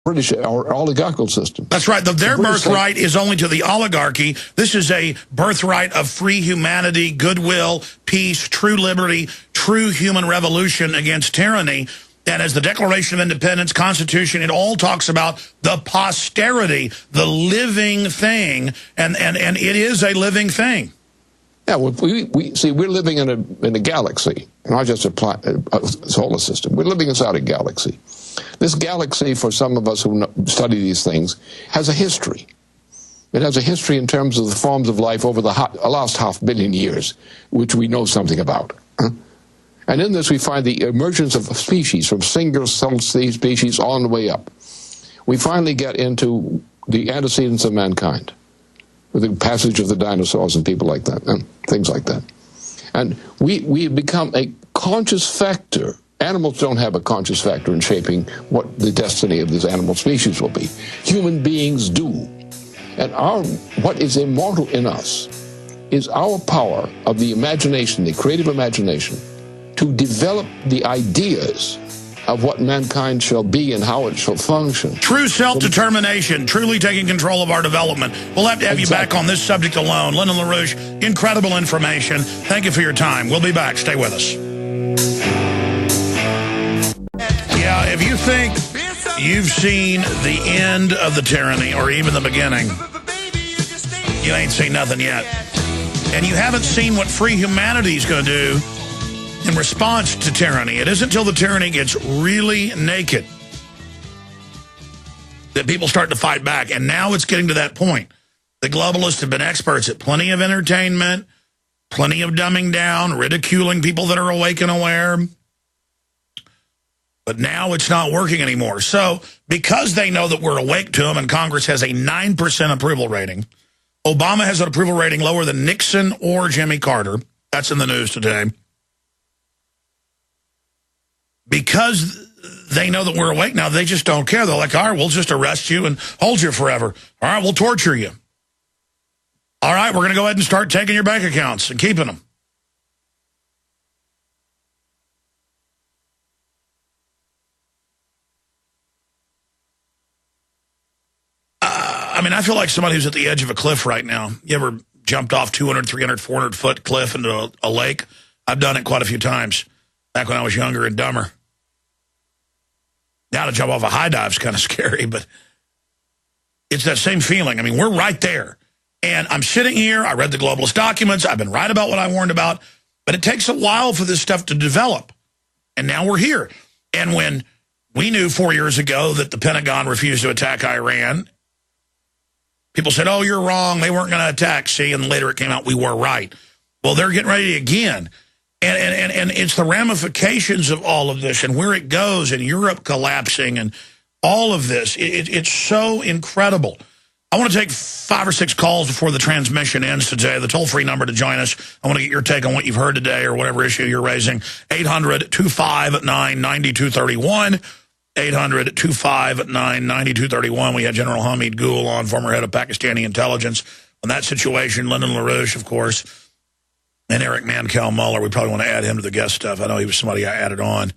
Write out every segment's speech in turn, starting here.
British or oligarchical system. That's right. Their birthright is only to the oligarchy. This is a birthright of free humanity, goodwill, peace, true liberty, true human revolution against tyranny. And as the Declaration of Independence, Constitution, it all talks about the posterity, the living thing, and it is a living thing. Yeah, well, we see we're living in a galaxy, not just a solar system. We're living inside a galaxy. This galaxy, for some of us who study these things, has a history. It has a history in terms of the forms of life over the last 500 million years, which we know something about. And in this, we find the emergence of species, from single-celled species on the way up. We finally get into the antecedents of mankind, with the passage of the dinosaurs and people like that, and things like that. And we become a conscious factor. Animals don't have a conscious factor in shaping what the destiny of this animal species will be. Human beings do. And what is immortal in us is our power of the imagination, the creative imagination, to develop the ideas of what mankind shall be and how it shall function. True self-determination, truly taking control of our development. We'll have to have you back on this subject alone. Lyndon LaRouche, incredible information. Thank you for your time. We'll be back. Stay with us. Yeah, if you think you've seen the end of the tyranny or even the beginning, you ain't seen nothing yet. And you haven't seen what free humanity is going to do in response to tyranny. It isn't until the tyranny gets really naked that people start to fight back. And now it's getting to that point. The globalists have been experts at plenty of entertainment, plenty of dumbing down, ridiculing people that are awake and aware. But now it's not working anymore. So because they know that we're awake to them, and Congress has a 9% approval rating, Obama has an approval rating lower than Nixon or Jimmy Carter. That's in the news today. Because they know that we're awake now, they just don't care. They're like, all right, we'll just arrest you and hold you forever. All right, we'll torture you. All right, we're going to go ahead and start taking your bank accounts and keeping them. I mean, I feel like somebody who's at the edge of a cliff right now. You ever jumped off 200, 300, 400-foot cliff into a lake? I've done it quite a few times back when I was younger and dumber. Now to jump off a high dive is kind of scary, but it's that same feeling. I mean, we're right there. And I'm sitting here. I read the globalist documents. I've been right about what I warned about. But it takes a while for this stuff to develop. And now we're here. And when we knew 4 years ago that the Pentagon refused to attack Iran, people said, oh, you're wrong. They weren't going to attack. See, and later it came out we were right. Well, they're getting ready again. And it's the ramifications of all of this and where it goes and Europe collapsing and all of this. It's so incredible. I want to take 5 or 6 calls before the transmission ends today. The toll-free number to join us. I want to get your take on what you've heard today or whatever issue you're raising. 800-259-9231. 800-259-9231. We had General Hamid Gul on, former head of Pakistani intelligence, on that situation. Lyndon LaRouche, of course, and Eric Mankel Muller. We probably want to add him to the guest stuff. I know he was somebody I added on.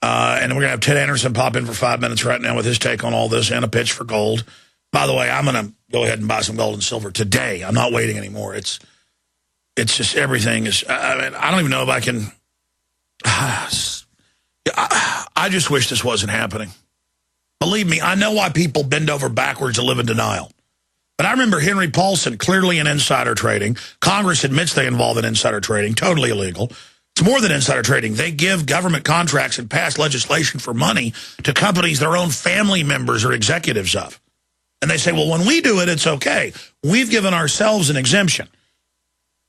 And we're going to have Ted Anderson pop in for 5 minutes right now with his take on all this and a pitch for gold. By the way, I'm going to go ahead and buy some gold and silver today. I'm not waiting anymore. It's just everything is, I mean, I don't even know if I can. I just wish this wasn't happening. Believe me, I know why people bend over backwards and live in denial. But I remember Henry Paulson, clearly in insider trading. Congress admits they involve in insider trading, totally illegal. It's more than insider trading. They give government contracts and pass legislation for money to companies their own family members are executives of. And they say, well, when we do it, it's okay. We've given ourselves an exemption.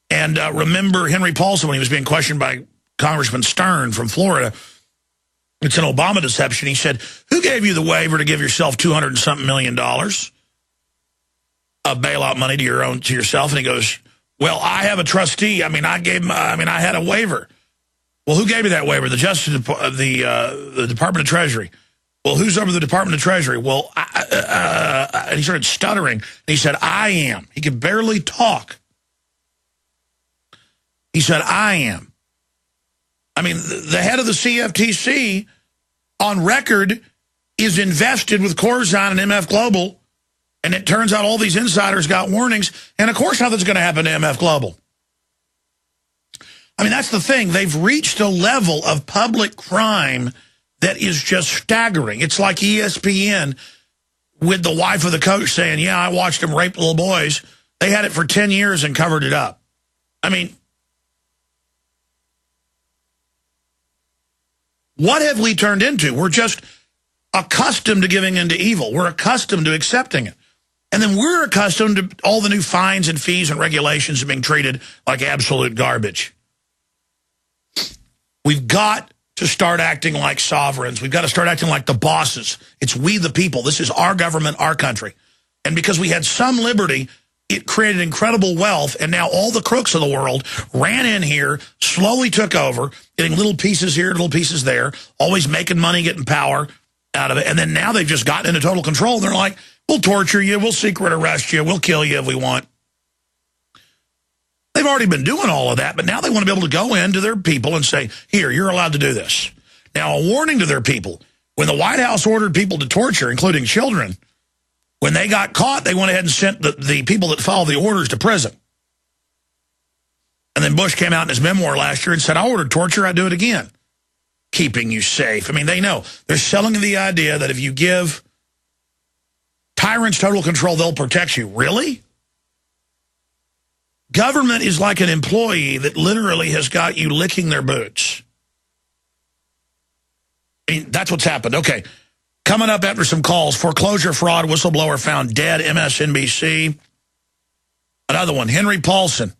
And remember Henry Paulson when he was being questioned by Congressman Stern from Florida. It's an Obama deception. He said, who gave you the waiver to give yourself $200 and something million of bailout money to yourself? And he goes, well, I have a trustee. I mean, I had a waiver. Well, who gave you that waiver? The the Department of Treasury. Well, who's over the Department of Treasury? Well, and he started stuttering. And he said, I am. He could barely talk. He said, I am. I mean, the head of the CFTC on record is invested with Corzine and MF Global, and it turns out all these insiders got warnings, and of course nothing's going to happen to MF Global. I mean, that's the thing. They've reached a level of public crime that is just staggering. It's like ESPN with the wife of the coach saying, yeah, I watched him rape little boys. They had it for 10 years and covered it up. I mean, what have we turned into? We're just accustomed to giving into evil. We're accustomed to accepting it. And then we're accustomed to all the new fines and fees and regulations being treated like absolute garbage. We've got to start acting like sovereigns. We've got to start acting like the bosses. It's we the people. This is our government, our country. And because we had some liberty, it created incredible wealth, and now all the crooks of the world ran in here, slowly took over, getting little pieces here, little pieces there, always making money, getting power out of it. And then now they've just gotten into total control. They're like, we'll torture you, we'll secret arrest you, we'll kill you if we want. They've already been doing all of that, but now they want to be able to go into their people and say, here, you're allowed to do this. Now, a warning to their people, when the White House ordered people to torture, including children, when they got caught, they went ahead and sent the people that followed the orders to prison. And then Bush came out in his memoir last year and said, I ordered torture, I'd do it again. Keeping you safe. I mean, they know. They're selling the idea that if you give tyrants total control, they'll protect you. Really? Government is like an employee that literally has got you licking their boots. I mean, that's what's happened. Okay. Coming up after some calls, foreclosure fraud whistleblower found dead, MSNBC. Another one, Hank Paulson,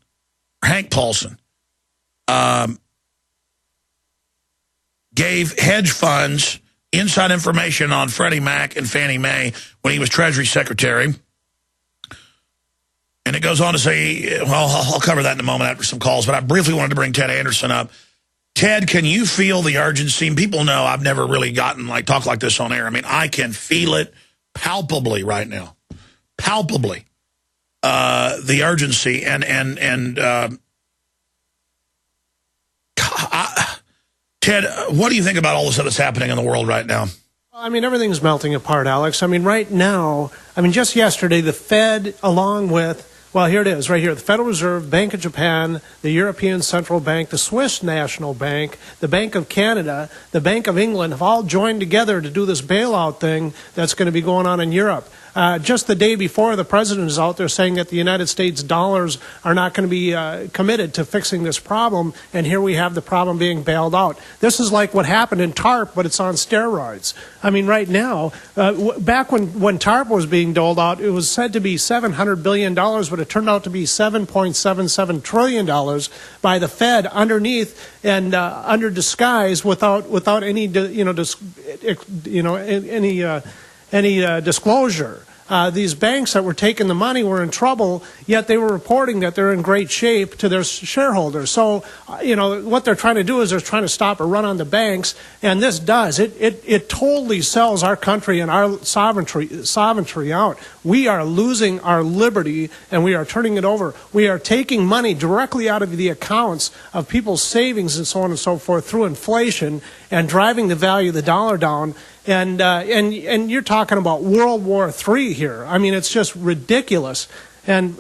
gave hedge funds inside information on Freddie Mac and Fannie Mae when he was Treasury Secretary. And it goes on to say, well, I'll cover that in a moment after some calls, but I briefly wanted to bring Ted Anderson up. Ted, can you feel the urgency? People know I've never really gotten talk like this on air. I mean, I can feel it palpably right now. Palpably. The urgency Ted, what do you think about all the stuff that's happening in the world right now? I mean, everything's melting apart, Alex. I mean, right now, just yesterday, the Fed, along with, well, here it is, right here, the Federal Reserve, Bank of Japan, the European Central Bank, the Swiss National Bank, the Bank of Canada, the Bank of England have all joined together to do this bailout thing that's going to be going on in Europe. Just the day before, the president is out there saying that the United States dollars are not going to be committed to fixing this problem, and here we have the problem being bailed out. This is like what happened in TARP, but it's on steroids. I mean, right now, back when TARP was being doled out, it was said to be $700 billion, but it turned out to be $7.77 trillion by the Fed underneath and under disguise without any disclosure. These banks that were taking the money were in trouble, yet they were reporting that they're in great shape to their shareholders. So, what they're trying to do is they're trying to stop a run on the banks, and this does. It totally sells our country and our sovereignty out. We are losing our liberty, and we are turning it over. We are taking money directly out of the accounts of people's savings and so on and so forth through inflation and driving the value of the dollar down. And you're talking about World War III here. I mean, it's just ridiculous. And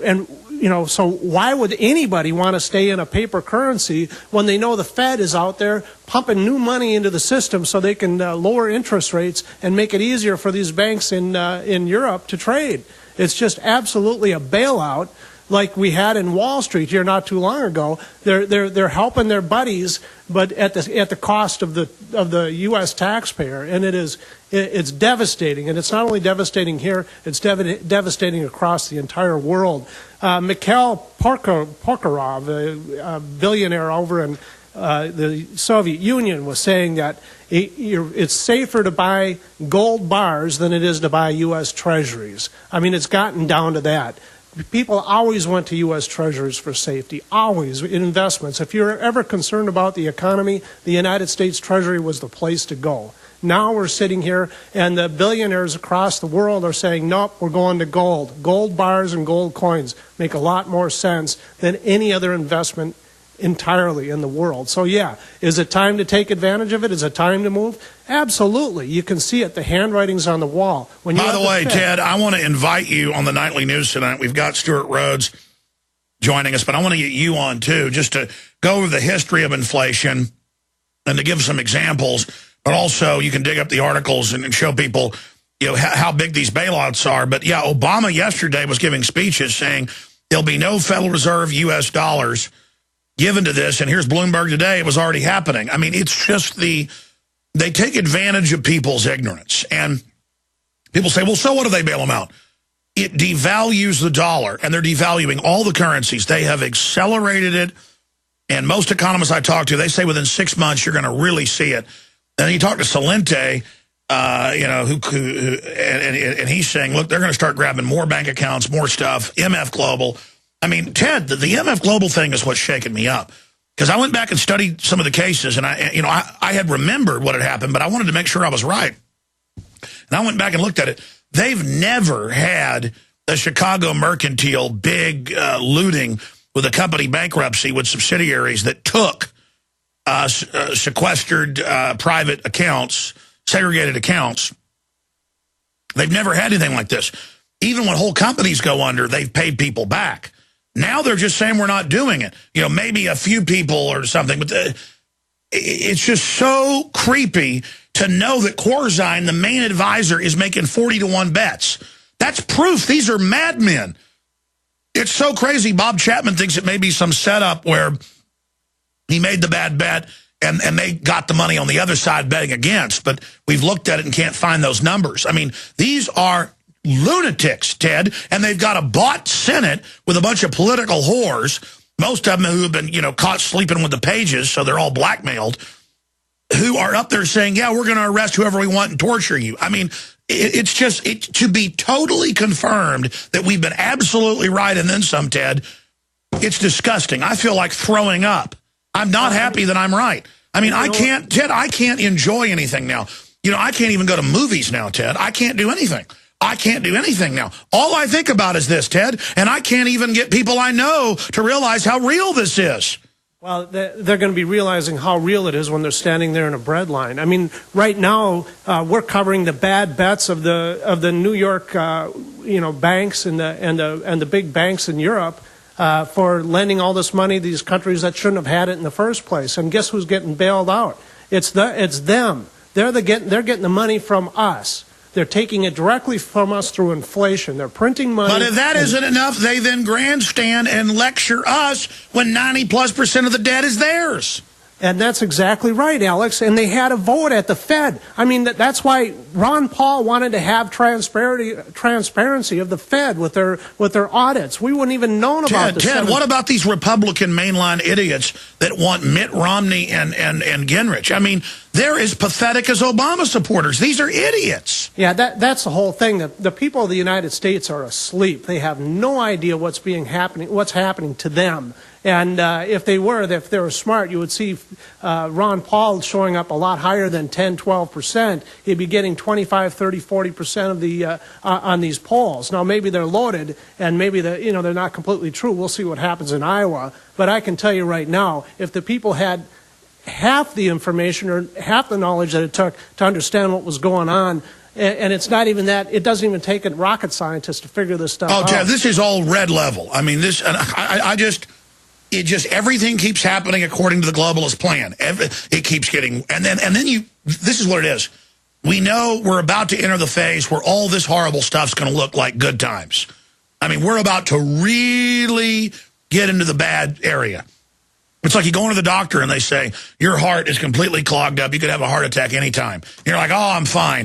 so why would anybody want to stay in a paper currency when they know the Fed is out there pumping new money into the system so they can lower interest rates and make it easier for these banks in Europe to trade? It's just absolutely a bailout, like we had in Wall Street here not too long ago. They're helping their buddies, but at the cost of the U.S. taxpayer, and it's devastating. And it's not only devastating here; it's devastating across the entire world. Mikhail Prokhorov, a billionaire over in the Soviet Union, was saying that it's safer to buy gold bars than it is to buy U.S. treasuries. I mean, it's gotten down to that. People always went to U.S. treasuries for safety, always, in investments. If you're ever concerned about the economy, the United States Treasury was the place to go. Now we're sitting here, and the billionaires across the world are saying, nope, we're going to gold. Gold bars and gold coins make a lot more sense than any other investment entirely in the world. So yeah, is it time to take advantage of it? Is it time to move? Absolutely. You can see it. The handwriting's on the wall. When By the way, Ted, I want to invite you on the nightly news tonight. We've got Stuart Rhodes joining us, but I want to get you on too, just to go over the history of inflation and to give some examples. But also, you can dig up the articles and show people, you know, how big these bailouts are. But yeah, Obama yesterday was giving speeches saying there'll be no Federal Reserve U.S. dollars given to this, and here's Bloomberg today, it was already happening. I mean, it's just they take advantage of people's ignorance. And people say, well, so what do they bail them out? It devalues the dollar, and they're devaluing all the currencies. They have accelerated it, and most economists I talk to, they say within 6 months you're going to really see it. And you talk to Salente, you know, and he's saying, look, they're going to start grabbing more bank accounts, more stuff, MF Global. I mean, Ted, the MF Global thing is what's shaking me up. Because I went back and studied some of the cases, and I had remembered what had happened, but I wanted to make sure I was right. And I went back and looked at it. They've never had a Chicago Mercantile big looting with a company bankruptcy with subsidiaries that took sequestered private accounts, segregated accounts. They've never had anything like this. Even when whole companies go under, they've paid people back. Now they're just saying we're not doing it. You know, maybe a few people or something, but it's just so creepy to know that Corzine, the main advisor, is making 40-to-1 bets. That's proof these are madmen. It's so crazy. Bob Chapman thinks it may be some setup where he made the bad bet and they got the money on the other side betting against, but we've looked at it and can't find those numbers. I mean, these are lunatics, Ted, and they've got a bought Senate with a bunch of political whores, most of them who have been, you know, caught sleeping with the pages, so they're all blackmailed, who are up there saying, yeah, we're going to arrest whoever we want and torture you. I mean, it's just to be totally confirmed that we've been absolutely right and then some, Ted. It's disgusting. I feel like throwing up. I'm not happy that I'm right. I mean, I can't, Ted, I can't enjoy anything now. You know, I can't even go to movies now, Ted. I can't do anything. I can't do anything now. All I think about is this, Ted, and I can't even get people I know to realize how real this is. Well, they're going to be realizing how real it is when they're standing there in a bread line. I mean, right now we're covering the bad bets of the New York, you know, banks and the big banks in Europe for lending all this money to these countries that shouldn't have had it in the first place. And guess who's getting bailed out? It's them. They're getting the money from us. They're taking it directly from us through inflation. They're printing money. But if that isn't enough, they then grandstand and lecture us when 90+% of the debt is theirs. And that's exactly right, Alex. And they had a vote at the Fed. I mean, that's why Ron Paul wanted to have transparency of the Fed with their audits. We wouldn't even known about this. Ted, what about these Republican mainline idiots that want Mitt Romney and Gingrich? I mean, they're as pathetic as Obama supporters. These are idiots. Yeah, that's the whole thing. The people of the United States are asleep. They have no idea what's happening to them. And if they were smart, you would see Ron Paul showing up a lot higher than 10, 12%. He'd be getting 25, 30, 40% of the on these polls. Now, maybe they're loaded, and maybe they're not completely true. We'll see what happens in Iowa. But I can tell you right now, if the people had half the information or half the knowledge that it took to understand what was going on, and it's not even that, it doesn't even take a rocket scientist to figure this stuff out. Oh, Ted, this is all red level. I mean, everything keeps happening according to the globalist plan. It keeps getting, and then this is what it is. We know we're about to enter the phase where all this horrible stuff's going to look like good times. I mean, we're about to really get into the bad area. It's like you go into the doctor and they say, your heart is completely clogged up. You could have a heart attack anytime. You're like, oh, I'm fine.